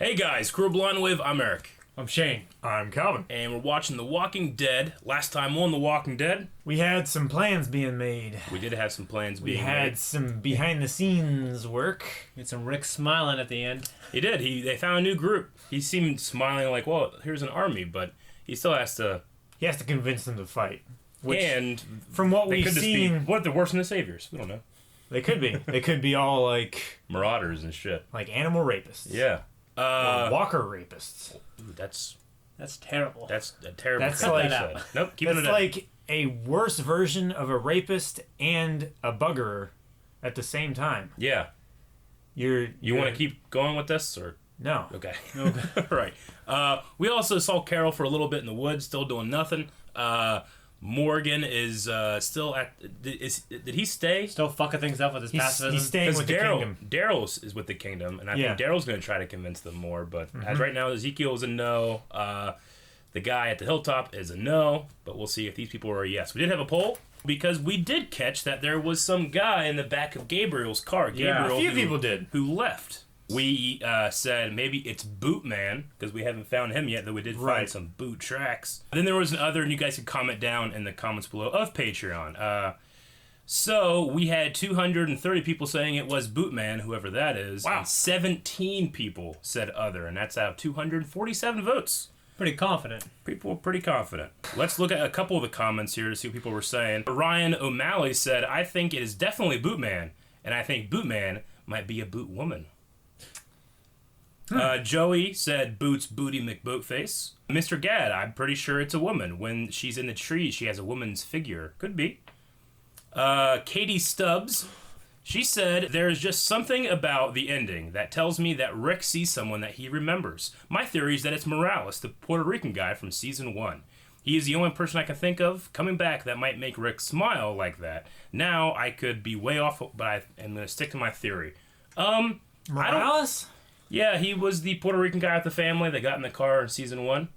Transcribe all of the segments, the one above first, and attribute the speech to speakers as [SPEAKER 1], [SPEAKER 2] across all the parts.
[SPEAKER 1] Hey guys, Crew Blind Wave, I'm Eric.
[SPEAKER 2] I'm Shane.
[SPEAKER 3] I'm Calvin.
[SPEAKER 1] And we're watching The Walking Dead. Last time on The Walking Dead,
[SPEAKER 3] We had some plans being made.
[SPEAKER 1] we did have some plans
[SPEAKER 3] We
[SPEAKER 1] being
[SPEAKER 3] had
[SPEAKER 1] made.
[SPEAKER 3] some behind-the-scenes work.
[SPEAKER 2] Get some Rick smiling at the end.
[SPEAKER 1] He did. They found a new group. He seemed smiling like, well, here's an army, but he still has to...
[SPEAKER 3] He has to convince them to fight. Which,
[SPEAKER 1] and
[SPEAKER 3] from what
[SPEAKER 1] they
[SPEAKER 3] we've
[SPEAKER 1] could just be...
[SPEAKER 3] seen,
[SPEAKER 1] What if they're worse than the Saviors? We don't know.
[SPEAKER 3] they could be. They could be all like
[SPEAKER 1] Marauders and shit.
[SPEAKER 3] animal rapists.
[SPEAKER 1] Yeah.
[SPEAKER 3] Or walker rapists.
[SPEAKER 1] Ooh, that's
[SPEAKER 2] terrible.
[SPEAKER 1] a terrible
[SPEAKER 3] That's
[SPEAKER 1] thing
[SPEAKER 3] like-
[SPEAKER 1] to say. Nope, keep it
[SPEAKER 3] That's
[SPEAKER 1] in.
[SPEAKER 3] like a worse version of a rapist and a buggerer at the same time.
[SPEAKER 1] Yeah. You want to keep going with this, or...
[SPEAKER 3] No.
[SPEAKER 1] Okay. Right. We also saw Carol for a little bit in the woods, still doing nothing. Morgan is still at... Did he stay?
[SPEAKER 2] Still fucking things up with his pacifism.
[SPEAKER 3] He's staying with the kingdom.
[SPEAKER 1] Daryl is with the kingdom, and I think Daryl's going to try to convince them more. But as right now, Ezekiel is a no. The guy at the hilltop is a no. But we'll see if these people are a yes. We did have a poll because we did catch that there was some guy in the back of Gabriel's car. Gabriel,
[SPEAKER 3] a few people did.
[SPEAKER 1] Who left. We said maybe it's Bootman, because we haven't found him yet, though we did find some boot tracks. Then there was another, and you guys can comment down in the comments below of Patreon. So we had 230 people saying it was Bootman, whoever that is.
[SPEAKER 3] Wow.
[SPEAKER 1] And 17 people said other, and that's out of 247 votes.
[SPEAKER 2] Pretty confident.
[SPEAKER 1] People were pretty confident. Let's look at a couple of the comments here to see what people were saying. Ryan O'Malley said, I think it is definitely Bootman, and I think Bootman might be a boot woman. Joey said Boots Booty McBoatface. Mr. Gad, I'm pretty sure it's a woman. When she's in the tree, she has a woman's figure. Could be. Katie Stubbs, she said, there's just something about the ending that tells me that Rick sees someone that he remembers. My theory is that it's Morales, the Puerto Rican guy from season 1. He is the only person I can think of coming back that might make Rick smile like that. Now, I could be way off, but I'm going to stick to my theory.
[SPEAKER 3] Morales?
[SPEAKER 1] Yeah, he was the Puerto Rican guy with the family that got in the car in season 1.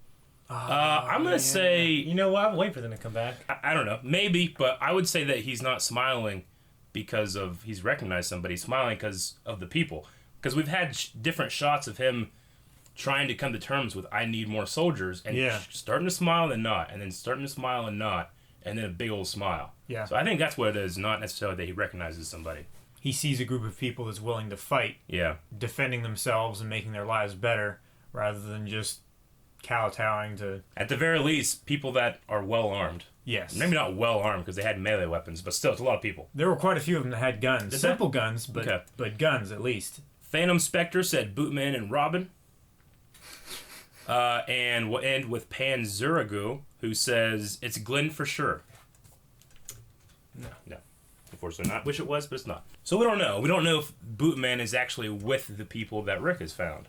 [SPEAKER 1] I'm going to say...
[SPEAKER 2] You know what? I'm waiting for them to come back.
[SPEAKER 1] I don't know. Maybe, but I would say that he's not smiling because of... He's recognized somebody. He's smiling because of the people. Because we've had different shots of him trying to come to terms with, I need more soldiers. And starting to smile and not. And then starting to smile and not. And then a big old smile.
[SPEAKER 3] Yeah.
[SPEAKER 1] So I think that's what it is. Not necessarily that he recognizes somebody.
[SPEAKER 3] He sees a group of people that's willing to fight, defending themselves and making their lives better, rather than just kowtowing to...
[SPEAKER 1] At the very least, people that are well-armed.
[SPEAKER 3] Yes.
[SPEAKER 1] Maybe not well-armed, because they had melee weapons, but still, it's a lot of people.
[SPEAKER 3] There were quite a few of them that had guns. Simple guns, but
[SPEAKER 1] Okay.
[SPEAKER 3] but guns at least.
[SPEAKER 1] Phantom Spectre said Bootman and Robin. And we'll end with Pan Zuragu, who says, it's Glenn for sure. No. Unfortunately not. Wish it was, but it's not. So we don't know. We don't know if Bootman is actually with the people that Rick has found.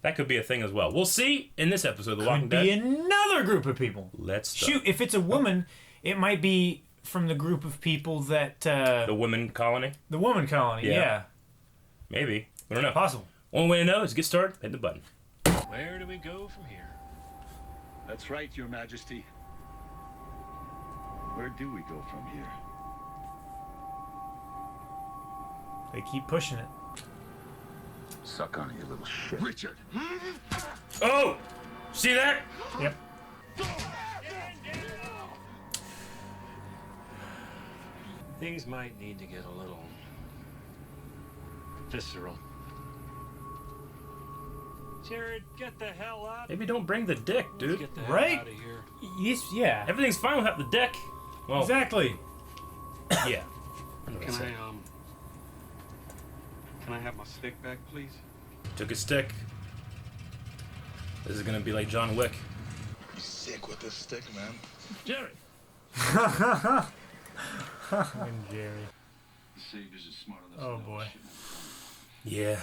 [SPEAKER 1] That could be a thing as well. We'll see in this episode of The Walking Dead.
[SPEAKER 3] Could be another group of people.
[SPEAKER 1] Let's
[SPEAKER 3] shoot. If it's a woman, it might be from the group of people that...
[SPEAKER 1] the women colony?
[SPEAKER 3] The woman colony, yeah.
[SPEAKER 1] Maybe. We don't know.
[SPEAKER 3] Possible.
[SPEAKER 1] One way to know is get started, hit the button.
[SPEAKER 4] Where do we go from here?
[SPEAKER 5] That's right, Your Majesty. Where do we go from here?
[SPEAKER 3] They keep pushing it.
[SPEAKER 5] Suck on it, you little shit. Richard!
[SPEAKER 1] Oh! See that?
[SPEAKER 3] Yep.
[SPEAKER 4] Things might need to get a little visceral. Jared, get the hell up.
[SPEAKER 1] Maybe don't bring the dick, dude.
[SPEAKER 4] Let's get the hell
[SPEAKER 3] Right?
[SPEAKER 4] out of here.
[SPEAKER 3] Yes, yeah.
[SPEAKER 1] Everything's fine without the dick. Well,
[SPEAKER 3] Exactly.
[SPEAKER 1] yeah.
[SPEAKER 4] Can I have my stick back, please?
[SPEAKER 1] Took a stick. This is gonna be like John Wick.
[SPEAKER 6] You sick with this stick, man.
[SPEAKER 4] Jerry!
[SPEAKER 3] And Jerry.
[SPEAKER 5] The Saviors are smart enough.
[SPEAKER 3] Oh boy.
[SPEAKER 1] Yeah.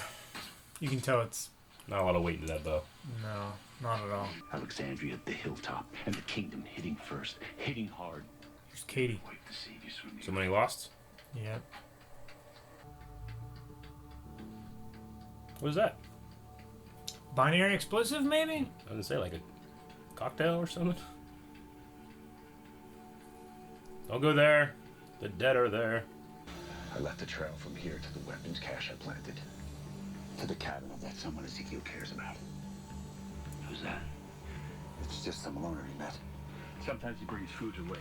[SPEAKER 3] You can tell it's...
[SPEAKER 1] Not a lot of weight into that bow.
[SPEAKER 3] No, not at all.
[SPEAKER 5] Alexandria at the hilltop, and the kingdom hitting first, hitting hard.
[SPEAKER 3] There's Katie.
[SPEAKER 5] Wipe the Saviors from me.
[SPEAKER 1] So many lost?
[SPEAKER 3] Yep.
[SPEAKER 1] What is that?
[SPEAKER 3] Binary explosive, maybe?
[SPEAKER 1] I didn't say like a cocktail or something. Don't go there. The dead are there.
[SPEAKER 5] I left a trail from here to the weapons cache I planted. To the cabin of that someone Ezekiel cares about. It's just some loner he met. Sometimes he brings food away.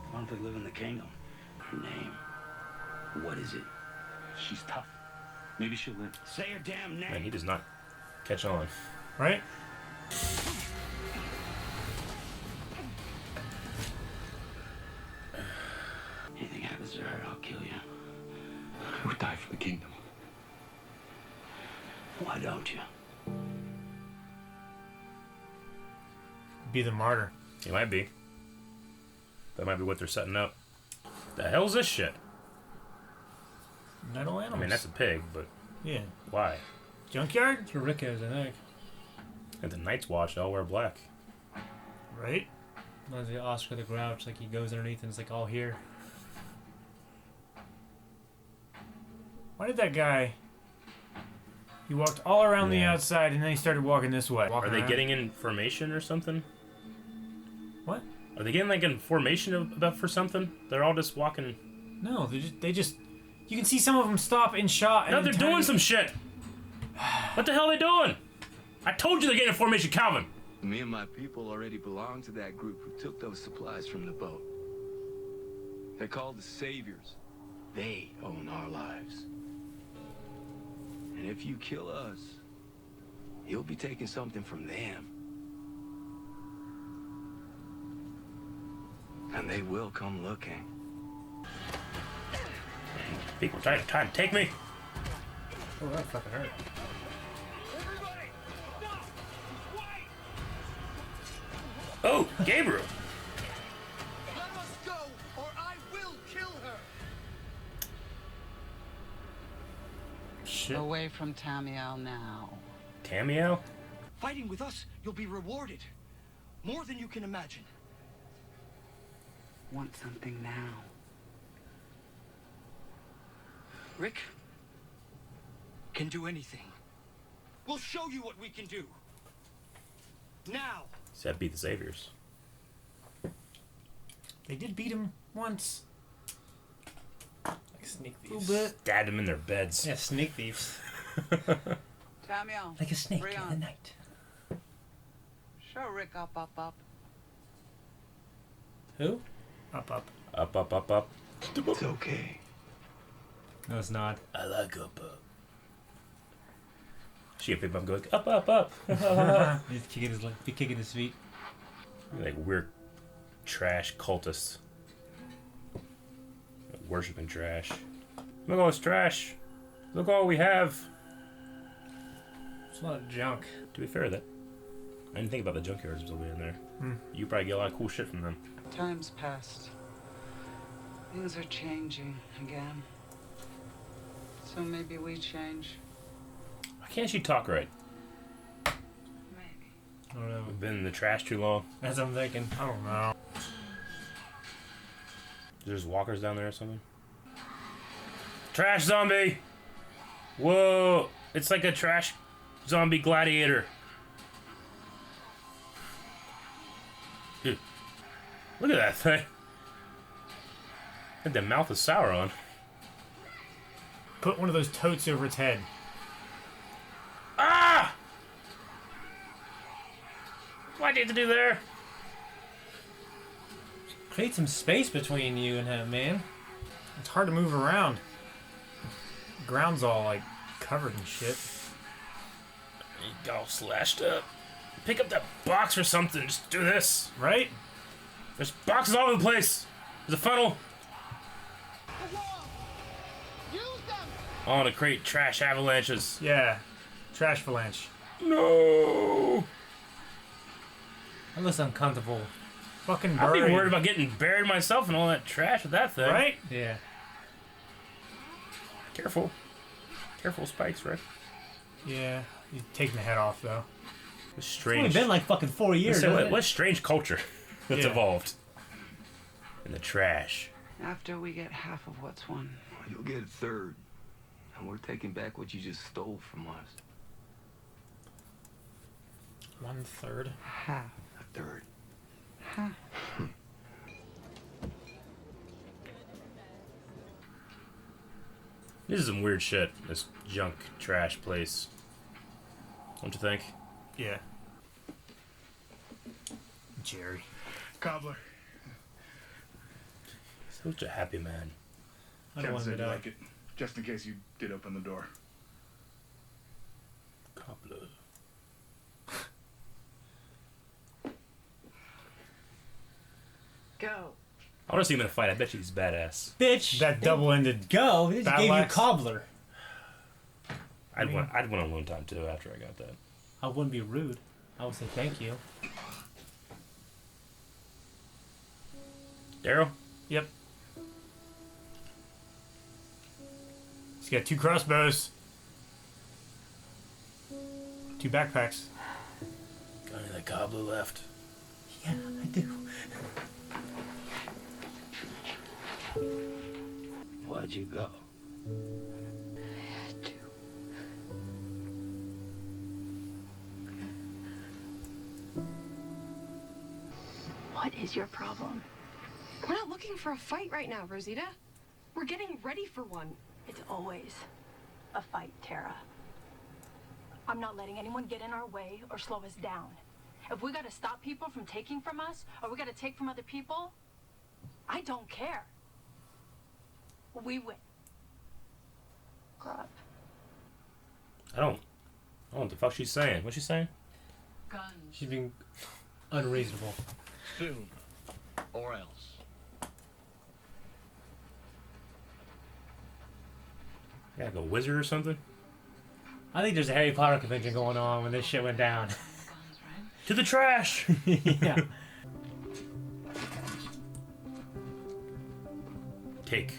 [SPEAKER 5] Why don't they live in the kingdom? Her name. What is it? She's tough. Maybe she'll live. Say her damn name.
[SPEAKER 1] Man, he does not catch on.
[SPEAKER 3] Right?
[SPEAKER 5] Anything happens to her, I'll kill you. I would die for the kingdom. Why don't you?
[SPEAKER 3] Be the martyr.
[SPEAKER 1] He might be. That might be what they're setting up. The hell's this shit?
[SPEAKER 3] Metal animals.
[SPEAKER 1] I mean, that's a pig, but
[SPEAKER 3] Yeah.
[SPEAKER 1] why?
[SPEAKER 3] Junkyard?
[SPEAKER 2] That's where Rick is, I think.
[SPEAKER 1] At the Night's Watch, they all wear black.
[SPEAKER 3] Right?
[SPEAKER 2] Reminds me of Oscar the Grouch, like he goes underneath and it's like all here.
[SPEAKER 3] Why did that guy... He walked all around the
[SPEAKER 1] Yeah.
[SPEAKER 3] outside and then he started walking this way.
[SPEAKER 1] Are they getting in formation or something?
[SPEAKER 3] What?
[SPEAKER 1] Are they getting like in formation about for something? They're all just walking.
[SPEAKER 3] No, they just... You can see some of them stop in shot.
[SPEAKER 1] No,
[SPEAKER 3] and
[SPEAKER 1] they're doing some shit. What the hell are they doing? I told you they're getting in formation, Calvin.
[SPEAKER 7] Me and my people already belong to that group who took those supplies from the boat. They're called the Saviors. They own our lives. And if you kill us, you'll be taking something from them. And they will come looking.
[SPEAKER 1] People trying to take me.
[SPEAKER 2] Oh, that fucking hurt.
[SPEAKER 1] Oh, Gabriel.
[SPEAKER 8] Let us go, or I will kill her.
[SPEAKER 3] Shit.
[SPEAKER 9] Away from Tamiel now.
[SPEAKER 1] Tamiel?
[SPEAKER 8] Fighting with us, you'll be rewarded. More than you can imagine.
[SPEAKER 9] Want something now.
[SPEAKER 8] Rick can do anything. We'll show you what we can do. Now.
[SPEAKER 1] Said beat the Saviors.
[SPEAKER 3] They did beat him once.
[SPEAKER 2] Like sneak
[SPEAKER 3] A
[SPEAKER 2] thieves.
[SPEAKER 3] little bit.
[SPEAKER 1] Stabbed him in their beds.
[SPEAKER 2] Yeah, sneak thieves.
[SPEAKER 9] Tamiel.
[SPEAKER 2] Like a snake
[SPEAKER 9] Breon.
[SPEAKER 2] in the night.
[SPEAKER 9] Show Rick up.
[SPEAKER 2] Who?
[SPEAKER 3] Up.
[SPEAKER 1] Up.
[SPEAKER 7] It's okay.
[SPEAKER 2] No, it's not.
[SPEAKER 1] I like up. She get people going up.
[SPEAKER 2] He's kicking his feet.
[SPEAKER 1] Like weird trash cultists. Worshipping trash. Look at all this trash. Look all we have.
[SPEAKER 2] It's a lot of junk.
[SPEAKER 1] To be fair, that I didn't think about the junkyards still being there. You probably get a lot of cool shit from them.
[SPEAKER 9] Time's passed. Things are changing again. So maybe we change.
[SPEAKER 1] Why can't she talk right?
[SPEAKER 9] Maybe.
[SPEAKER 2] I don't know.
[SPEAKER 1] We've been in the trash too long.
[SPEAKER 2] That's what I'm thinking.
[SPEAKER 3] I don't know.
[SPEAKER 1] There's walkers down there or something. Trash zombie! Whoa! It's like a trash zombie gladiator. Dude, look at that thing. And the mouth of Sauron.
[SPEAKER 3] Put one of those totes over its head.
[SPEAKER 1] Ah! Why'd you have to do there?
[SPEAKER 2] Create some space between you and him, man.
[SPEAKER 3] It's hard to move around. The ground's all like covered in shit.
[SPEAKER 1] You all slashed up. Pick up that box or something. Just do this.
[SPEAKER 3] Right?
[SPEAKER 1] There's boxes all over the place. There's a funnel. Oh, to create trash avalanches.
[SPEAKER 3] Yeah. Trash avalanche.
[SPEAKER 1] No.
[SPEAKER 2] That looks uncomfortable.
[SPEAKER 3] Fucking
[SPEAKER 1] I'd be
[SPEAKER 3] buried.
[SPEAKER 1] worried about getting buried myself in all that trash with that thing.
[SPEAKER 3] Right?
[SPEAKER 2] Yeah.
[SPEAKER 1] Careful. Careful spikes, Rick.
[SPEAKER 3] Yeah. You're taking the head off though.
[SPEAKER 1] It's
[SPEAKER 2] It's
[SPEAKER 1] strange.
[SPEAKER 2] only been like fucking 4 years.
[SPEAKER 1] Say,
[SPEAKER 2] hasn't it?
[SPEAKER 1] what strange culture that's
[SPEAKER 3] Yeah.
[SPEAKER 1] evolved in the trash.
[SPEAKER 9] After we get half of what's won.
[SPEAKER 7] You'll get a third. And we're taking back what you just stole from us.
[SPEAKER 3] 1/3.
[SPEAKER 9] Half.
[SPEAKER 7] A third.
[SPEAKER 9] Half.
[SPEAKER 1] This is some weird shit. This junk trash place. Don't you think?
[SPEAKER 3] Yeah. Jerry.
[SPEAKER 6] Cobbler.
[SPEAKER 1] Such a happy man.
[SPEAKER 2] I don't
[SPEAKER 6] Ken
[SPEAKER 2] want him
[SPEAKER 6] said
[SPEAKER 2] to
[SPEAKER 6] you
[SPEAKER 2] die.
[SPEAKER 6] like it, just in case you did open the door.
[SPEAKER 1] Cobbler.
[SPEAKER 9] Go.
[SPEAKER 1] I want to see him in a fight. I bet you he's badass.
[SPEAKER 2] Bitch!
[SPEAKER 3] That double-ended.
[SPEAKER 2] Go! They just
[SPEAKER 3] battle
[SPEAKER 2] gave you
[SPEAKER 3] axe.
[SPEAKER 2] cobbler.
[SPEAKER 1] I'd want alone time too after I got that.
[SPEAKER 2] I wouldn't be rude. I would say thank you.
[SPEAKER 1] Daryl?
[SPEAKER 3] Yep. He's got 2 crossbows. 2 backpacks.
[SPEAKER 1] Got any of that cobbler left?
[SPEAKER 2] Yeah, I do.
[SPEAKER 5] Why'd you go?
[SPEAKER 10] What is your problem?
[SPEAKER 11] We're not looking for a fight right now, Rosita. We're getting ready for one.
[SPEAKER 10] It's always a fight, Tara. I'm not letting anyone get in our way or slow us down. If we gotta stop people from taking from us, or we gotta take from other people, I don't care. We win. Grow up.
[SPEAKER 1] I don't know what the fuck she's saying. What's she saying?
[SPEAKER 9] Guns.
[SPEAKER 2] She's being unreasonable.
[SPEAKER 5] Soon. Or else.
[SPEAKER 1] Yeah, like a wizard or something?
[SPEAKER 2] I think there's a Harry Potter convention going on when this shit went down.
[SPEAKER 9] Guns, right?
[SPEAKER 1] To the trash!
[SPEAKER 2] Yeah.
[SPEAKER 1] Cake.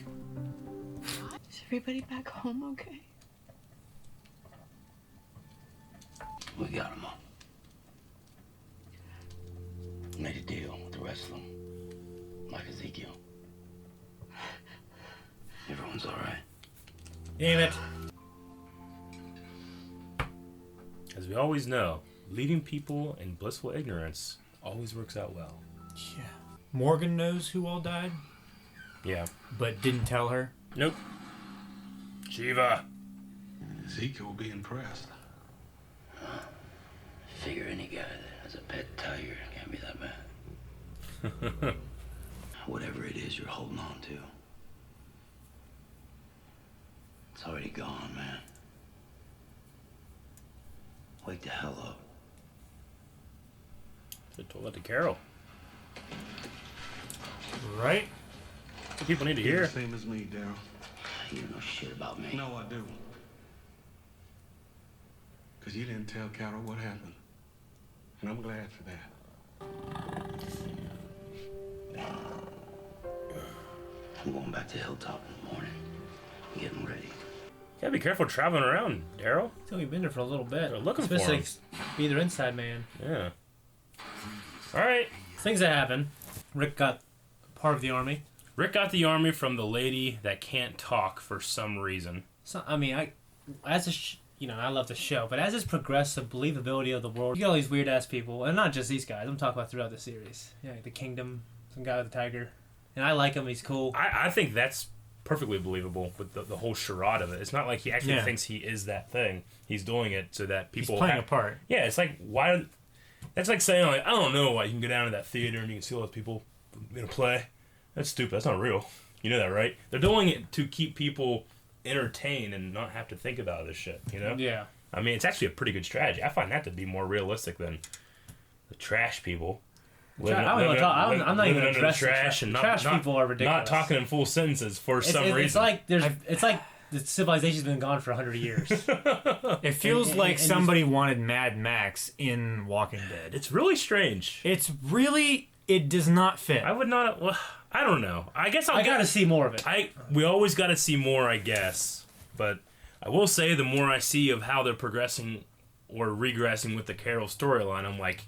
[SPEAKER 11] Is everybody back home okay?
[SPEAKER 5] We got them all. Made a deal with the rest of them. Like Ezekiel. Everyone's alright.
[SPEAKER 2] Damn it.
[SPEAKER 1] As we always know, leaving people in blissful ignorance always works out well.
[SPEAKER 3] Yeah. Morgan knows who all died,
[SPEAKER 1] Yeah.
[SPEAKER 3] but didn't tell her.
[SPEAKER 1] Nope. Shiva.
[SPEAKER 4] Ezekiel will be impressed.
[SPEAKER 5] Figure any guy that has a pet tiger can't be that bad. Whatever it is you're holding on to, it's already gone, man. Wake the hell up.
[SPEAKER 1] Should told that to Carol.
[SPEAKER 3] Right?
[SPEAKER 1] That's what people need to
[SPEAKER 4] You're
[SPEAKER 1] hear.
[SPEAKER 4] the same as me, Daryl.
[SPEAKER 5] You don't know shit about me.
[SPEAKER 4] No, I do. Because you didn't tell Carol what happened. And I'm glad for that.
[SPEAKER 5] I'm going back to Hilltop in the morning. I'm getting ready.
[SPEAKER 1] You gotta be careful traveling around, Daryl.
[SPEAKER 2] He's only been there for a little bit.
[SPEAKER 1] They're looking for
[SPEAKER 2] Especially
[SPEAKER 1] him.
[SPEAKER 2] be their inside man.
[SPEAKER 1] Yeah. Alright.
[SPEAKER 2] Things that happen. Rick got part of the army.
[SPEAKER 1] Rick got the army from the lady that can't talk for some reason.
[SPEAKER 2] So I mean, I love the show, but as it's progressed, the believability of the world, you get all these weird ass people, and not just these guys. I'm talking about throughout the series. Yeah, the Kingdom, some guy with a tiger, and I like him. He's cool.
[SPEAKER 1] I think that's perfectly believable with the whole charade of it. It's not like he actually
[SPEAKER 3] Yeah.
[SPEAKER 1] thinks he is that thing. He's doing it so that people
[SPEAKER 3] He's playing a part.
[SPEAKER 1] Yeah, it's like why. That's like saying like I don't know why you can go down to that theater and you can see all those people in a play. That's stupid. That's not real. You know that, right? They're doing it to keep people entertained and not have to think about this shit. You know?
[SPEAKER 2] Yeah.
[SPEAKER 1] I mean, it's actually a pretty good strategy. I find that to be more realistic than the trash people.
[SPEAKER 2] I'm not even
[SPEAKER 1] living under the
[SPEAKER 2] addressing
[SPEAKER 1] trash and
[SPEAKER 2] trash
[SPEAKER 1] not,
[SPEAKER 2] people are ridiculous.
[SPEAKER 1] Not talking in full sentences for some reason.
[SPEAKER 2] It's like the civilization's been gone for 100 years.
[SPEAKER 3] It feels
[SPEAKER 2] And-
[SPEAKER 3] like
[SPEAKER 2] and
[SPEAKER 3] somebody wanted Mad Max in Walking Dead.
[SPEAKER 1] It's really strange.
[SPEAKER 3] It does not fit.
[SPEAKER 1] I would not. Well, I don't know. I guess
[SPEAKER 2] I got to see more of it.
[SPEAKER 1] We always got to see more, I guess. But I will say, the more I see of how they're progressing or regressing with the Carol storyline, I'm like,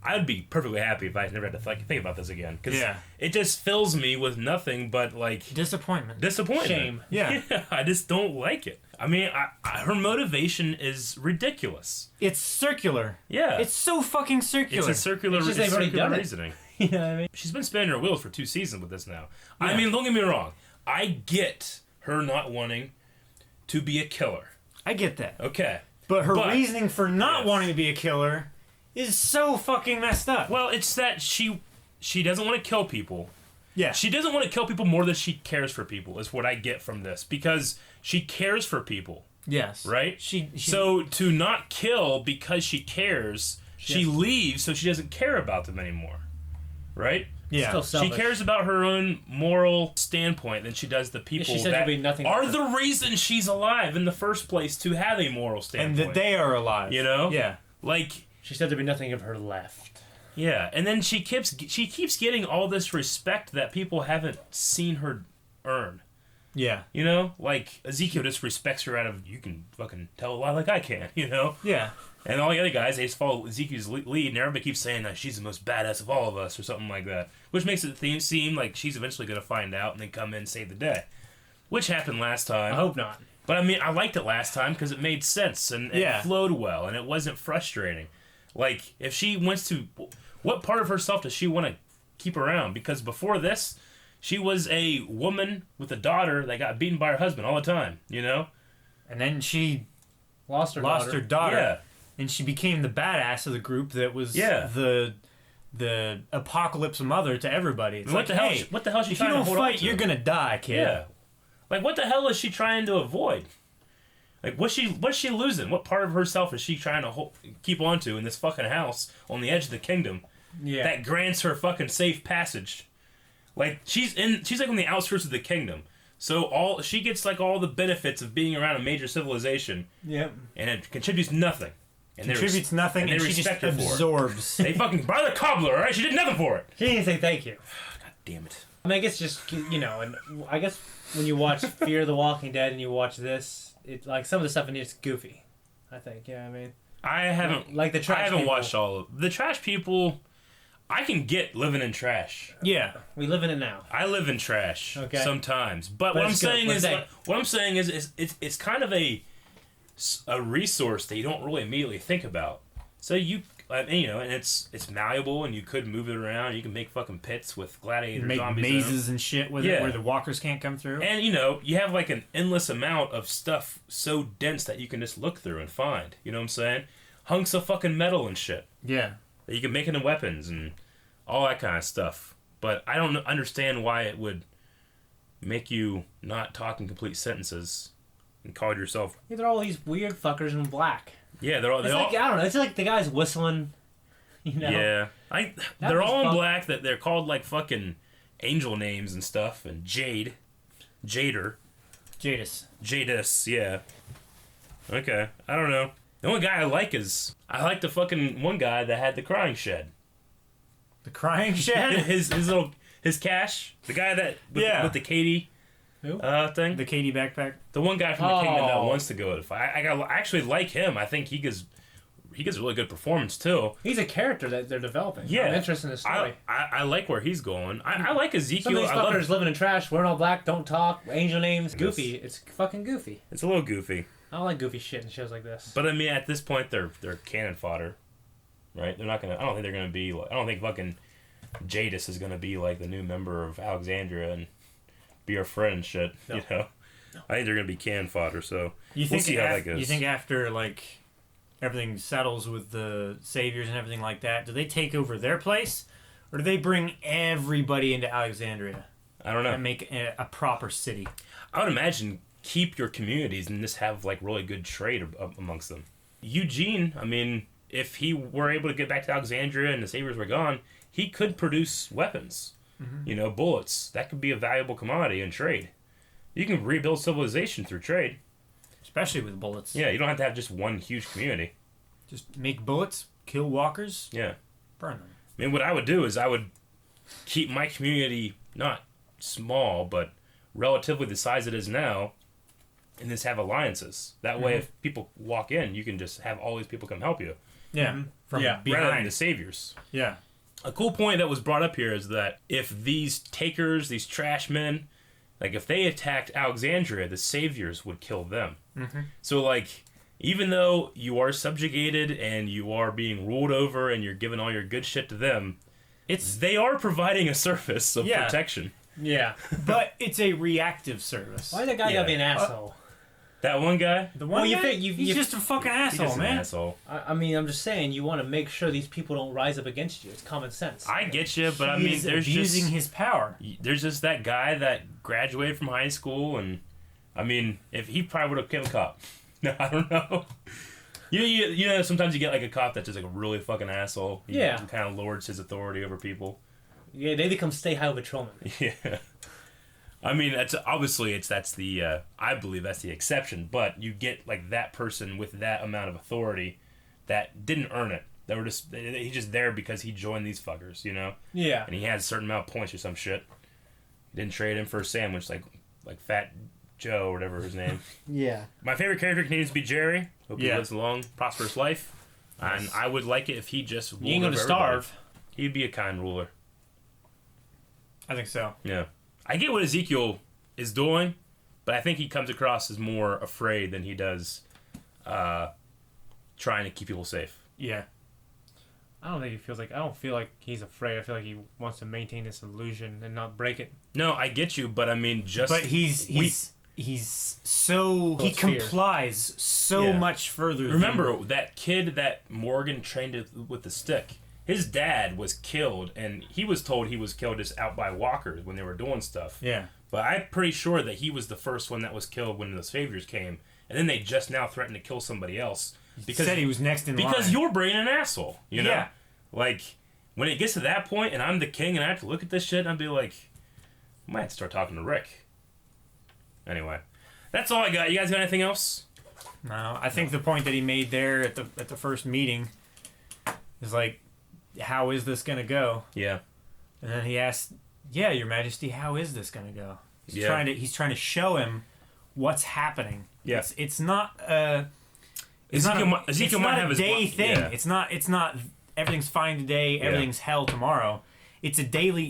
[SPEAKER 1] I'd be perfectly happy if I never had to think about this again. Because it just fills me with nothing but like
[SPEAKER 3] disappointment.
[SPEAKER 2] Shame.
[SPEAKER 3] Yeah.
[SPEAKER 1] I just don't like it. I mean, her motivation is ridiculous.
[SPEAKER 3] It's circular.
[SPEAKER 1] Yeah.
[SPEAKER 3] It's so fucking circular.
[SPEAKER 1] It's a circular,
[SPEAKER 2] It's just they've already done it.
[SPEAKER 1] reasoning.
[SPEAKER 2] You know what I mean?
[SPEAKER 1] She's been spinning her wheels for 2 seasons with this now.
[SPEAKER 3] Yeah.
[SPEAKER 1] I mean, don't get me wrong. I get her not wanting to be a killer.
[SPEAKER 3] I get that.
[SPEAKER 1] Okay.
[SPEAKER 3] But her reasoning for not wanting to be a killer is so fucking messed up.
[SPEAKER 1] Well, it's that she doesn't want to kill people.
[SPEAKER 3] Yeah.
[SPEAKER 1] She doesn't want to kill people more than she cares for people, is what I get from this. Because she cares for people.
[SPEAKER 3] Yes.
[SPEAKER 1] Right?
[SPEAKER 3] She
[SPEAKER 1] So to not kill because she cares, she leaves so she doesn't care about them anymore. Right?
[SPEAKER 3] Yeah.
[SPEAKER 2] Still
[SPEAKER 1] She
[SPEAKER 2] selfish.
[SPEAKER 1] cares about her own moral standpoint than she does the people
[SPEAKER 2] she said
[SPEAKER 1] that
[SPEAKER 2] there'd be nothing
[SPEAKER 1] are
[SPEAKER 2] but
[SPEAKER 1] the reason she's alive in the first place to have a moral
[SPEAKER 3] and
[SPEAKER 1] standpoint.
[SPEAKER 3] that they are alive.
[SPEAKER 1] You know?
[SPEAKER 3] Yeah.
[SPEAKER 1] Like,
[SPEAKER 2] She said there'd be nothing of her left.
[SPEAKER 1] yeah, and then she keeps getting all this respect that people haven't seen her earn.
[SPEAKER 3] Yeah.
[SPEAKER 1] You know, like Ezekiel just respects her out of you can fucking tell a lie like I can. You know.
[SPEAKER 3] Yeah.
[SPEAKER 1] And all the other guys, they just follow Ezekiel's lead, and everybody keeps saying that she's the most badass of all of us, or something like that. Which makes it seem like she's eventually going to find out and then come in and save the day. Which happened last time.
[SPEAKER 2] I hope not.
[SPEAKER 1] But I mean, I liked it last time because it made sense and it flowed well and it wasn't frustrating. Like, if she wants to... What part of herself does she want to keep around? Because before this, she was a woman with a daughter that got beaten by her husband all the time, you know?
[SPEAKER 3] And then she
[SPEAKER 2] lost her
[SPEAKER 3] daughter.
[SPEAKER 1] Yeah.
[SPEAKER 3] And she became the badass of the group that was
[SPEAKER 1] Yeah.
[SPEAKER 3] the apocalypse mother to everybody. It's
[SPEAKER 1] What
[SPEAKER 3] like,
[SPEAKER 1] the hell?
[SPEAKER 3] hey,
[SPEAKER 1] What the hell is she
[SPEAKER 3] if you
[SPEAKER 1] trying to
[SPEAKER 3] don't
[SPEAKER 1] hold on
[SPEAKER 3] fight,
[SPEAKER 1] to?
[SPEAKER 3] you're gonna die, kid.
[SPEAKER 1] Yeah. Like, what the hell is she trying to avoid? Like, what's she losing? What part of herself is she trying to keep on to in this fucking house on the edge of the kingdom that grants her fucking safe passage? Like, she's like on the outskirts of the kingdom. So she gets like all the benefits of being around a major civilization.
[SPEAKER 2] Yep.
[SPEAKER 1] And it contributes nothing. And
[SPEAKER 3] Contributes nothing, and
[SPEAKER 1] they
[SPEAKER 3] she just
[SPEAKER 1] respect her for it.
[SPEAKER 3] absorbs.
[SPEAKER 1] They fucking brother cobbler, alright? She did nothing for it.
[SPEAKER 2] She didn't say thank you.
[SPEAKER 1] God damn it.
[SPEAKER 2] I mean, I guess just, you know, and I guess when you watch Fear the Walking Dead and you watch this, it like some of the stuff in it's goofy. I think, yeah, I mean,
[SPEAKER 1] I haven't
[SPEAKER 2] like the trash.
[SPEAKER 1] I haven't
[SPEAKER 2] people.
[SPEAKER 1] watched all of the trash people. I can get living in trash.
[SPEAKER 3] Yeah,
[SPEAKER 2] we live in it now.
[SPEAKER 1] I live in trash sometimes, but what I'm
[SPEAKER 2] it's good.
[SPEAKER 1] saying
[SPEAKER 2] But
[SPEAKER 1] is,
[SPEAKER 2] they-
[SPEAKER 1] what I'm saying is, it's kind of a resource that you don't really immediately think about. So you know, and it's malleable, and you could move it around. You can make fucking pits with gladiator
[SPEAKER 3] make
[SPEAKER 1] zombies in
[SPEAKER 3] mazes
[SPEAKER 1] them.
[SPEAKER 3] and shit with it where the walkers can't come through.
[SPEAKER 1] And you know, you have like an endless amount of stuff so dense that you can just look through and find. You know what I'm saying? Hunks of fucking metal and shit.
[SPEAKER 3] Yeah.
[SPEAKER 1] That you can make into weapons and all that kind of stuff. But I don't understand why it would make you not talk in complete sentences and call yourself...
[SPEAKER 2] Yeah, they're all these weird fuckers in black.
[SPEAKER 1] Yeah, they're all...
[SPEAKER 2] It's like, I don't know, it's like the guy's whistling, you know?
[SPEAKER 1] Yeah. They're all in black, that they're called like fucking angel names and stuff, and Jader. Jadis, yeah. Okay, I don't know. The only guy I like the fucking one guy that had the crying shed.
[SPEAKER 3] The crying shed?
[SPEAKER 1] his Cash, the guy that with the Katie thing.
[SPEAKER 3] The Katie backpack.
[SPEAKER 1] The one guy from the kingdom that wants to go to the fight. I actually like him. I think he gives a really good performance too.
[SPEAKER 2] He's a character that they're developing.
[SPEAKER 1] Yeah,
[SPEAKER 2] I'm interested in the story.
[SPEAKER 1] I like where he's going. I like Ezekiel.
[SPEAKER 2] Some of these
[SPEAKER 1] I love
[SPEAKER 2] fuckers living in trash, wearing all black, don't talk, angel names, goofy. It's fucking goofy.
[SPEAKER 1] It's a little goofy.
[SPEAKER 2] I don't like goofy shit in shows like this.
[SPEAKER 1] But I mean, at this point, they're cannon fodder, right? They're not gonna. I don't think they're gonna be. I don't think fucking Jadis is gonna be like the new member of Alexandria and be our friend and shit.
[SPEAKER 2] No.
[SPEAKER 1] You know, I think they're gonna be cannon fodder. So
[SPEAKER 3] We'll
[SPEAKER 1] see how that goes.
[SPEAKER 3] You think after like everything settles with the saviors and everything like that, do they take over their place, or do they bring everybody into Alexandria?
[SPEAKER 1] I don't know.
[SPEAKER 3] And make a proper city.
[SPEAKER 1] I would imagine keep your communities and just have like really good trade amongst them. Eugene, I mean, if he were able to get back to Alexandria and the saviors were gone, he could produce weapons.
[SPEAKER 3] Mm-hmm.
[SPEAKER 1] You know, bullets. That could be a valuable commodity in trade. You can rebuild civilization through trade.
[SPEAKER 3] Especially with bullets.
[SPEAKER 1] Yeah, you don't have to have just one huge community.
[SPEAKER 3] Just make bullets, kill walkers,
[SPEAKER 1] yeah,
[SPEAKER 3] burn them.
[SPEAKER 1] I mean, what I would do is I would keep my community not small, but relatively the size it is now, and just have alliances. That way, if people walk in, you can just have all these people come help you.
[SPEAKER 3] Yeah, from
[SPEAKER 1] rather than
[SPEAKER 3] behind.
[SPEAKER 1] the saviors.
[SPEAKER 3] Yeah.
[SPEAKER 1] A cool point that was brought up here is that if these takers, these trash men, like if they attacked Alexandria, the saviors would kill them.
[SPEAKER 3] Mm-hmm.
[SPEAKER 1] So like, even though you are subjugated and you are being ruled over and you're giving all your good shit to them, they are providing a service of protection.
[SPEAKER 2] Yeah.
[SPEAKER 3] But it's a reactive service.
[SPEAKER 2] Why that guy gotta be an asshole?
[SPEAKER 1] That one guy?
[SPEAKER 3] The one
[SPEAKER 2] Well,
[SPEAKER 3] guy?
[SPEAKER 2] you
[SPEAKER 3] He's just a fucking
[SPEAKER 1] He's
[SPEAKER 3] asshole,
[SPEAKER 1] just
[SPEAKER 3] man.
[SPEAKER 1] an asshole.
[SPEAKER 2] I mean, I'm just saying, you want to make sure these people don't rise up against you. It's common sense.
[SPEAKER 1] I get you, but I mean,
[SPEAKER 3] He's
[SPEAKER 1] there's
[SPEAKER 3] abusing
[SPEAKER 1] just
[SPEAKER 3] his power.
[SPEAKER 1] there's just that guy that graduated from high school, and I mean, if he probably would have become a cop. No, I don't know. You know, sometimes you get like a cop that's just like a really fucking asshole. He
[SPEAKER 2] Yeah.
[SPEAKER 1] kind of lords his authority over people.
[SPEAKER 2] Yeah, they become stay high patrolmen.
[SPEAKER 1] Yeah. I mean, that's obviously that's the I believe that's the exception, but you get like that person with that amount of authority that didn't earn it. They were just he's just there because he joined these fuckers, you know.
[SPEAKER 2] Yeah.
[SPEAKER 1] And he had a certain amount of points or some shit. Didn't trade him for a sandwich like Fat Joe or whatever his name.
[SPEAKER 2] Yeah.
[SPEAKER 1] My favorite character continues to be Jerry. Hope he
[SPEAKER 3] Yeah.
[SPEAKER 1] lives a long, prosperous life. And I would like it if he just ruled
[SPEAKER 2] You ain't gonna
[SPEAKER 1] over everybody.
[SPEAKER 2] starve.
[SPEAKER 1] He'd be a kind ruler.
[SPEAKER 3] I think so.
[SPEAKER 1] Yeah. I get what Ezekiel is doing, but I think he comes across as more afraid than he does trying to keep people safe.
[SPEAKER 3] Yeah.
[SPEAKER 2] I don't think he feels like. I don't feel like he's afraid. I feel like he wants to maintain this illusion and not break it.
[SPEAKER 1] No, I get you, but I mean, just
[SPEAKER 3] But he's so he
[SPEAKER 2] it's fear.
[SPEAKER 3] complies so
[SPEAKER 1] Yeah.
[SPEAKER 3] much further.
[SPEAKER 1] remember that kid that Morgan trained with the stick. His dad was killed, and he was told he was killed just out by walkers when they were doing stuff.
[SPEAKER 3] Yeah.
[SPEAKER 1] But I'm pretty sure that he was the first one that was killed when the Saviors came, and then they just now threatened to kill somebody else because
[SPEAKER 3] said he was next in line.
[SPEAKER 1] because you're being an asshole. You know,
[SPEAKER 3] Yeah.
[SPEAKER 1] like when it gets to that point, and I'm the king, and I have to look at this shit, and I'd be like, I might have to start talking to Rick. Anyway, that's all I got. You guys got anything else?
[SPEAKER 3] No, I think the point that he made there at the first meeting is like, how is this gonna go?
[SPEAKER 1] Yeah.
[SPEAKER 3] And then he asked, "Yeah, Your Majesty, how is this gonna go?" He's trying to show him what's happening.
[SPEAKER 1] Yeah.
[SPEAKER 3] It's not
[SPEAKER 1] Ezekiel might have
[SPEAKER 3] a
[SPEAKER 1] his
[SPEAKER 3] day thing.
[SPEAKER 1] Yeah.
[SPEAKER 3] It's not everything's fine today, everything's hell tomorrow. It's a daily.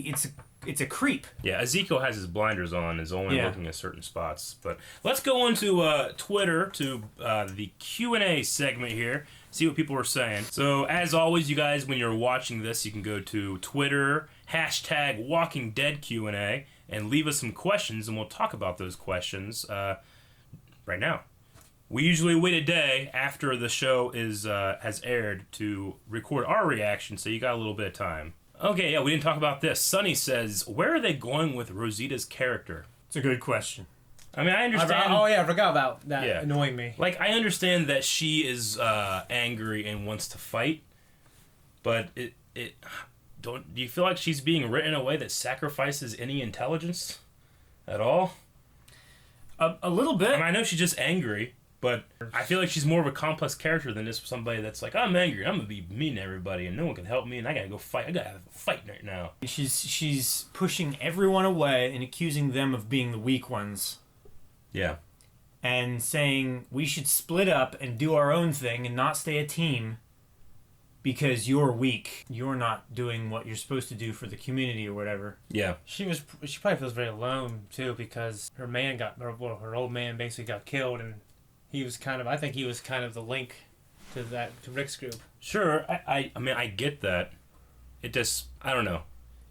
[SPEAKER 3] It's a creep.
[SPEAKER 1] Yeah, Ezekiel has his blinders on, is only
[SPEAKER 3] Yeah.
[SPEAKER 1] looking at certain spots. But let's go on to Twitter, to the Q&A segment here, see what people are saying. So, as always, you guys, when you're watching this, you can go to Twitter, hashtag Walking Dead Q&A, and leave us some questions, and we'll talk about those questions right now. We usually wait a day after the show has aired to record our reaction, so you got a little bit of time. Okay, yeah, we didn't talk about this. Sonny says, where are they going with Rosita's character?
[SPEAKER 3] It's a good question.
[SPEAKER 1] I mean, I understand.
[SPEAKER 2] I forgot about that.
[SPEAKER 1] Yeah.
[SPEAKER 2] Annoying me.
[SPEAKER 1] Like, I understand that she is angry and wants to fight, but do you feel like she's being written in a way that sacrifices any intelligence at all?
[SPEAKER 3] A little bit.
[SPEAKER 1] I mean, I know she's just angry, but I feel like she's more of a complex character than just somebody that's like, I'm angry, I'm gonna be mean to everybody, and no one can help me, and I gotta go fight. I gotta have a fight right now.
[SPEAKER 3] She's pushing everyone away and accusing them of being the weak ones.
[SPEAKER 1] Yeah.
[SPEAKER 3] And saying we should split up and do our own thing and not stay a team because you're weak. You're not doing what you're supposed to do for the community or whatever.
[SPEAKER 1] Yeah.
[SPEAKER 2] She probably feels very alone too because her her old man basically got killed, and he was I think he was kind of the link to Rick's group.
[SPEAKER 1] Sure, I mean, I get that. It just, I don't know.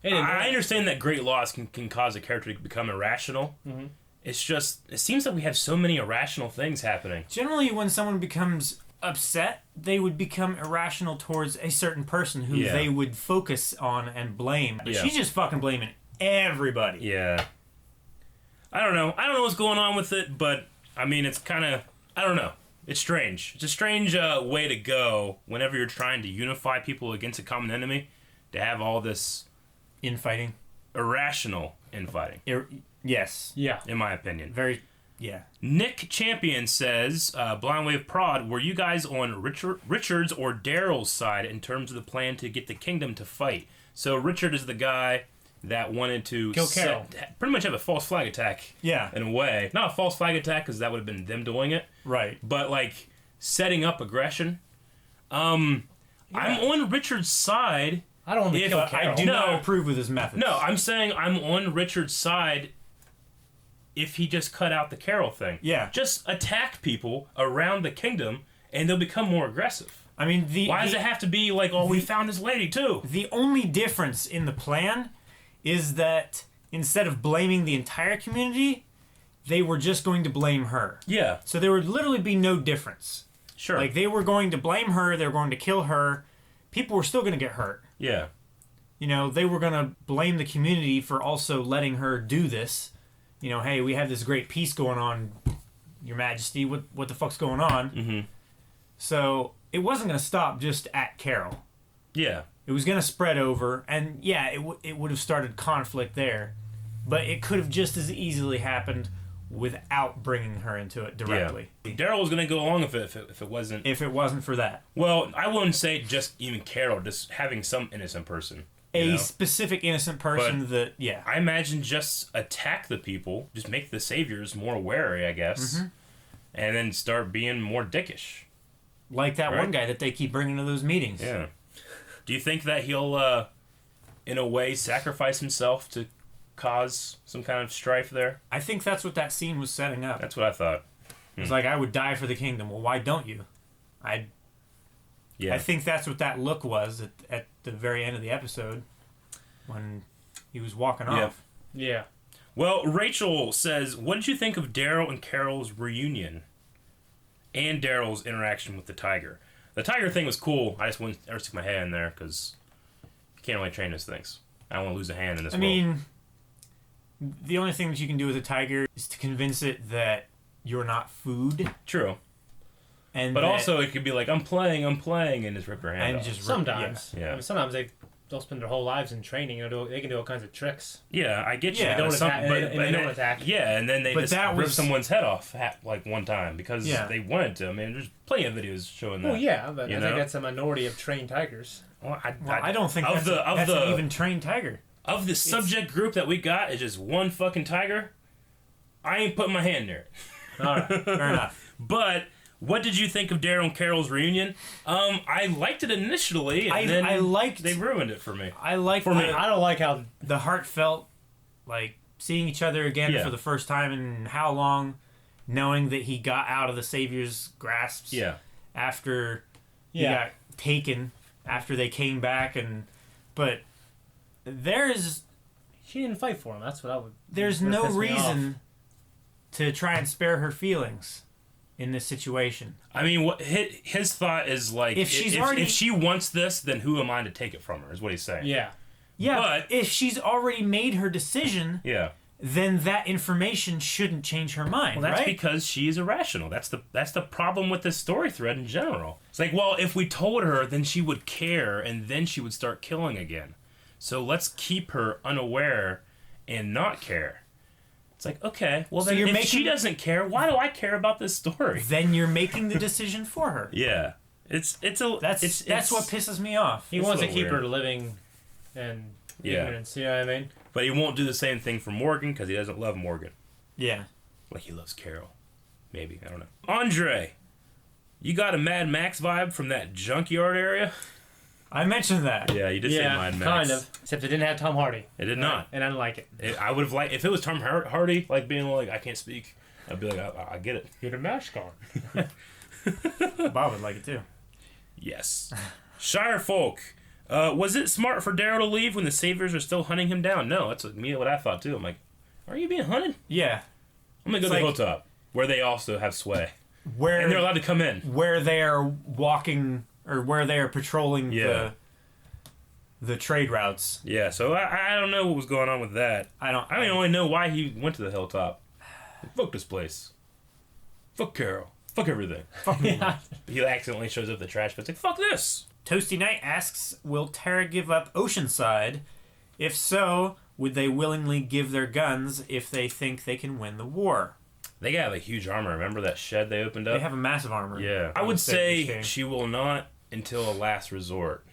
[SPEAKER 2] It didn't
[SPEAKER 1] I
[SPEAKER 2] work.
[SPEAKER 1] understand that great loss can cause a character to become irrational.
[SPEAKER 2] Mm-hmm.
[SPEAKER 1] It's just, it seems that we have so many irrational things happening.
[SPEAKER 3] Generally, when someone becomes upset, they would become irrational towards a certain person who they would focus on and blame. But she's just fucking blaming everybody.
[SPEAKER 1] Yeah. I don't know what's going on with it, but, I mean, it's kind of, I don't know. It's strange. It's a strange way to go whenever you're trying to unify people against a common enemy, to have all this
[SPEAKER 3] infighting.
[SPEAKER 1] Irrational infighting.
[SPEAKER 3] Yes.
[SPEAKER 2] Yeah.
[SPEAKER 1] In my opinion.
[SPEAKER 3] Very, yeah.
[SPEAKER 1] Nick Champion says, Blind Wave Prod, were you guys on Richard's or Daryl's side in terms of the plan to get the kingdom to fight? So Richard is the guy that wanted to
[SPEAKER 2] kill Carol.
[SPEAKER 1] Pretty much have a false flag attack.
[SPEAKER 3] Yeah.
[SPEAKER 1] In a way. Not a false flag attack, because that would have been them doing it.
[SPEAKER 3] Right.
[SPEAKER 1] But, like, setting up aggression. I'm on Richard's side.
[SPEAKER 2] I don't want to kill Carol.
[SPEAKER 3] I do not approve with his methods.
[SPEAKER 1] No, I'm saying I'm on Richard's side if he just cut out the Carol thing.
[SPEAKER 3] Yeah.
[SPEAKER 1] Just attack people around the kingdom, and they'll become more aggressive.
[SPEAKER 3] I mean,
[SPEAKER 1] why does it have to be like, oh, we found this lady, too?
[SPEAKER 3] The only difference in the plan is that instead of blaming the entire community, they were just going to blame her.
[SPEAKER 1] Yeah.
[SPEAKER 3] So there would literally be no difference.
[SPEAKER 1] Sure.
[SPEAKER 3] Like, they were going to blame her, they were going to kill her. People were still going to get hurt.
[SPEAKER 1] Yeah.
[SPEAKER 3] You know, they were going to blame the community for also letting her do this. You know, hey, we have this great peace going on, Your Majesty. What the fuck's going on?
[SPEAKER 1] Mm-hmm.
[SPEAKER 3] So it wasn't going to stop just at Carol.
[SPEAKER 1] Yeah.
[SPEAKER 3] It was going to spread over, and yeah, it would have started conflict there. But it could have just as easily happened without bringing her into it directly.
[SPEAKER 1] Yeah. Daryl was going to go along with it if it wasn't...
[SPEAKER 3] If it wasn't for that.
[SPEAKER 1] Well, I wouldn't say just even Carol, just having some innocent person.
[SPEAKER 3] A specific innocent person that, yeah.
[SPEAKER 1] I imagine just attack the people, just make the saviors more wary, I guess,
[SPEAKER 3] Mm-hmm.
[SPEAKER 1] and then start being more dickish.
[SPEAKER 3] Like that one guy that they keep bringing to those meetings.
[SPEAKER 1] Yeah. Do you think that he'll, in a way, sacrifice himself to cause some kind of strife there?
[SPEAKER 3] I think that's what that scene was setting up.
[SPEAKER 1] That's what I thought.
[SPEAKER 3] It's like, I would die for the kingdom. Well, why don't you? I think that's what that look was at the very end of the episode when he was walking off.
[SPEAKER 2] Yeah.
[SPEAKER 1] Well, Rachel says, what did you think of Daryl and Carol's reunion and Daryl's interaction with the tiger? The tiger thing was cool. I just wouldn't ever stick my head in there because you can't really train those things. I don't want to lose a hand in this world.
[SPEAKER 3] I mean, the only thing that you can do with a tiger is to convince it that you're not food.
[SPEAKER 1] True.
[SPEAKER 3] But
[SPEAKER 1] also, it could be like, I'm playing, and just rip your hand off.
[SPEAKER 2] Sometimes.
[SPEAKER 1] Yeah.
[SPEAKER 2] I mean, sometimes they'll spend their whole lives in training. They can do all kinds of tricks.
[SPEAKER 1] Yeah, I get you.
[SPEAKER 2] Yeah, don't attack.
[SPEAKER 1] Yeah, and then they just rip someone's head off like one time because
[SPEAKER 3] Yeah.
[SPEAKER 1] they wanted to. I mean, there's plenty of videos showing that.
[SPEAKER 2] Well, yeah, but I
[SPEAKER 1] you
[SPEAKER 2] think
[SPEAKER 1] know?
[SPEAKER 2] that's a minority of trained tigers.
[SPEAKER 1] Well,
[SPEAKER 3] I don't think that's an even trained tiger.
[SPEAKER 1] Of the subject group that we got is just one fucking tiger. I ain't putting my hand near it.
[SPEAKER 3] All right, fair enough.
[SPEAKER 1] But what did you think of Daryl and Carol's reunion? I liked it initially, and then they ruined it for me.
[SPEAKER 3] I like
[SPEAKER 1] for me.
[SPEAKER 2] I don't like how
[SPEAKER 3] the heartfelt, like seeing each other again for the first time in how long, knowing that he got out of the Savior's grasps.
[SPEAKER 1] Yeah.
[SPEAKER 3] After he got taken, after they came back, but
[SPEAKER 2] she didn't fight for him. That's what I would.
[SPEAKER 3] There's no reason to try and spare her feelings in this situation.
[SPEAKER 1] I mean, what his thought is like, if she wants this, then who am I to take it from her? Is what he's saying.
[SPEAKER 2] Yeah.
[SPEAKER 3] Yeah,
[SPEAKER 1] but
[SPEAKER 3] if she's already made her decision, then that information shouldn't change her mind.
[SPEAKER 1] Well, that's
[SPEAKER 3] right?
[SPEAKER 1] because she is irrational. That's the problem with this story thread in general. It's like, well, if we told her, then she would care, and then she would start killing again. So let's keep her unaware and not care. It's like, okay, well, then if she doesn't care, why do I care about this story?
[SPEAKER 3] Then you're making the decision for her.
[SPEAKER 1] Yeah, that's what
[SPEAKER 3] pisses me off.
[SPEAKER 2] He wants to keep her living and ignorance. You know what I mean?
[SPEAKER 1] But he won't do the same thing for Morgan because he doesn't love Morgan.
[SPEAKER 3] Yeah,
[SPEAKER 1] like he loves Carol. Maybe, I don't know. Andre, you got a Mad Max vibe from that junkyard area?
[SPEAKER 3] I mentioned that.
[SPEAKER 1] Yeah, you did say Mad Max.
[SPEAKER 2] Kind of. Except it didn't have Tom Hardy.
[SPEAKER 1] It did not.
[SPEAKER 2] And I didn't like it.
[SPEAKER 1] I would have liked, if it was Tom Hardy, like being like, I can't speak, I'd be like, I get it.
[SPEAKER 2] Get a mask on.
[SPEAKER 3] Bob would like it too.
[SPEAKER 1] Yes. Shire folk. Was it smart for Daryl to leave when the Saviors are still hunting him down? No, that's what I thought too. I'm like, are you being hunted?
[SPEAKER 3] Yeah.
[SPEAKER 1] I'm going to go to the hilltop, where they also have sway. And they're allowed to come in.
[SPEAKER 3] Where they are walking, or where they are patrolling the trade routes.
[SPEAKER 1] Yeah, so I don't know what was going on with that. I don't only know why he went to the hilltop. Fuck this place. Fuck Carol. Fuck everything. Fuck me. He accidentally shows up at the trash, but it's like, fuck this.
[SPEAKER 3] Toasty Knight asks, will Tara give up Oceanside? If so, would they willingly give their guns if they think they can win the war?
[SPEAKER 1] They got a huge armor. Remember that shed they opened up?
[SPEAKER 3] They have a massive armor.
[SPEAKER 1] Yeah. I would say she will not until a last resort.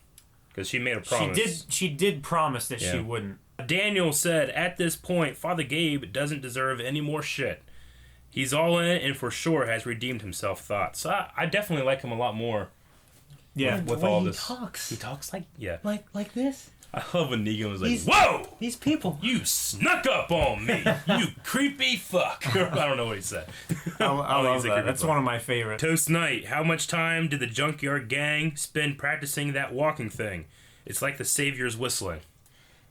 [SPEAKER 1] Because she made a promise.
[SPEAKER 3] She did promise that she wouldn't.
[SPEAKER 1] Daniel said, at this point, Father Gabe doesn't deserve any more shit. He's all in it and for sure has redeemed himself, thought. So I definitely like him a lot more.
[SPEAKER 3] Yeah.
[SPEAKER 1] With all this. He talks like,
[SPEAKER 2] like this?
[SPEAKER 1] I love when Negan was like, whoa!
[SPEAKER 2] These people.
[SPEAKER 1] You snuck up on me, you creepy fuck. I don't know what he said.
[SPEAKER 3] I love that. That's one of my favorites.
[SPEAKER 1] Toast Knight, how much time did the Junkyard Gang spend practicing that walking thing? It's like the Savior's whistling.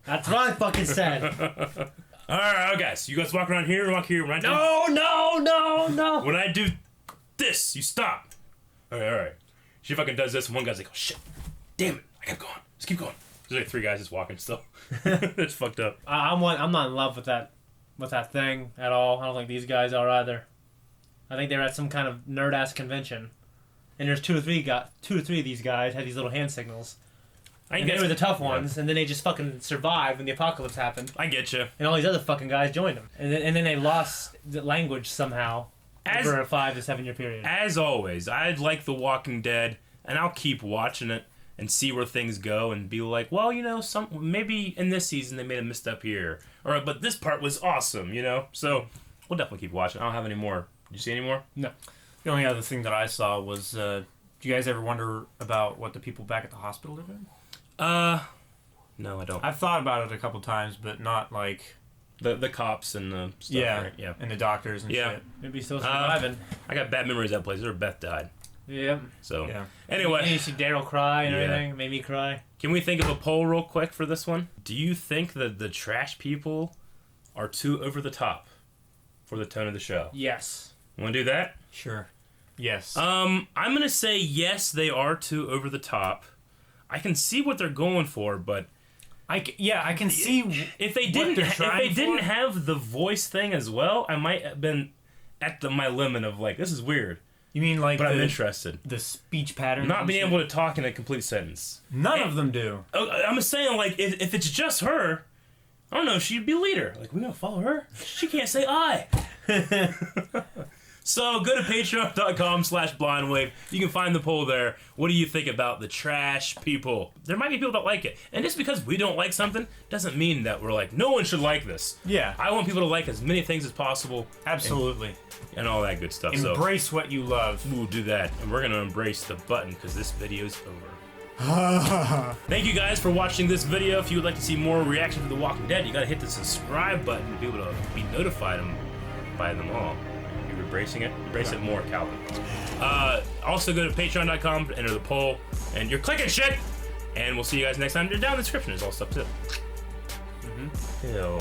[SPEAKER 2] That's what I fucking said.
[SPEAKER 1] All right, guys. You guys walk around here, walk here. When I do,
[SPEAKER 2] No.
[SPEAKER 1] when I do this, you stop. All right. She fucking does this, and one guy's like, oh, shit. Damn it. I kept going. Just keep going. There's like 3 guys just walking still. It's fucked up.
[SPEAKER 2] I'm not in love with that thing at all. I don't think these guys are either. I think they're at some kind of nerd-ass convention. And there's two or three of these guys had these little hand signals. And they were the tough ones, and then they just fucking survived when the apocalypse happened.
[SPEAKER 1] I get you.
[SPEAKER 2] And all these other fucking guys joined them. And then they lost the language somehow over a 5 to 7 year period.
[SPEAKER 1] As always, I like The Walking Dead, and I'll keep watching it and see where things go and be like, well, you know, maybe in this season they made a misstep here. But this part was awesome, you know? So we'll definitely keep watching. I don't have any more. Did you see any more?
[SPEAKER 2] No.
[SPEAKER 3] The only other thing that I saw was, do you guys ever wonder about what the people back at the hospital are doing?
[SPEAKER 1] No, I don't.
[SPEAKER 3] I've thought about it a couple times, but not like...
[SPEAKER 1] The cops and the stuff, right? Yeah.
[SPEAKER 3] And the doctors and shit.
[SPEAKER 2] Maybe still surviving.
[SPEAKER 1] I got bad memories of that place. There, Beth died.
[SPEAKER 2] Yeah.
[SPEAKER 1] So,
[SPEAKER 3] yeah.
[SPEAKER 1] Anyway.
[SPEAKER 2] And you see Daryl cry and everything. It made me cry.
[SPEAKER 1] Can we think of a poll real quick for this one? Do you think that the trash people are too over the top for the tone of the show?
[SPEAKER 2] Yes.
[SPEAKER 1] Want to do that?
[SPEAKER 3] Sure. Yes.
[SPEAKER 1] I'm going to say yes, they are too over the top. I can see what they're going for, but...
[SPEAKER 3] I can see
[SPEAKER 1] if they didn't have the voice thing as well, I might have been at my limit of like, this is weird.
[SPEAKER 3] You mean like
[SPEAKER 1] but I'm interested.
[SPEAKER 3] The speech pattern?
[SPEAKER 1] Not being able to talk in a complete sentence.
[SPEAKER 3] None of them do.
[SPEAKER 1] I'm just saying, like, if it's just her, I don't know, she'd be a leader. Like, we gonna follow her? She can't say I. So go to patreon.com/blindwave. You can find the poll there. What do you think about the trash people? There might be people that like it. And just because we don't like something doesn't mean that we're like, no one should like this.
[SPEAKER 3] Yeah.
[SPEAKER 1] I want people to like as many things as possible.
[SPEAKER 3] Absolutely.
[SPEAKER 1] And all that good stuff.
[SPEAKER 3] Embrace what you love.
[SPEAKER 1] We'll do that. And we're going to embrace the button because this video's over. Thank you guys for watching this video. If you would like to see more reaction to The Walking Dead, you got to hit the subscribe button to be able to be notified by them all. You're embracing it? Embrace it more, Calvin. Also go to patreon.com to enter the poll. And you're clicking shit! And we'll see you guys next time. Down in the description is all stuff too. Ew.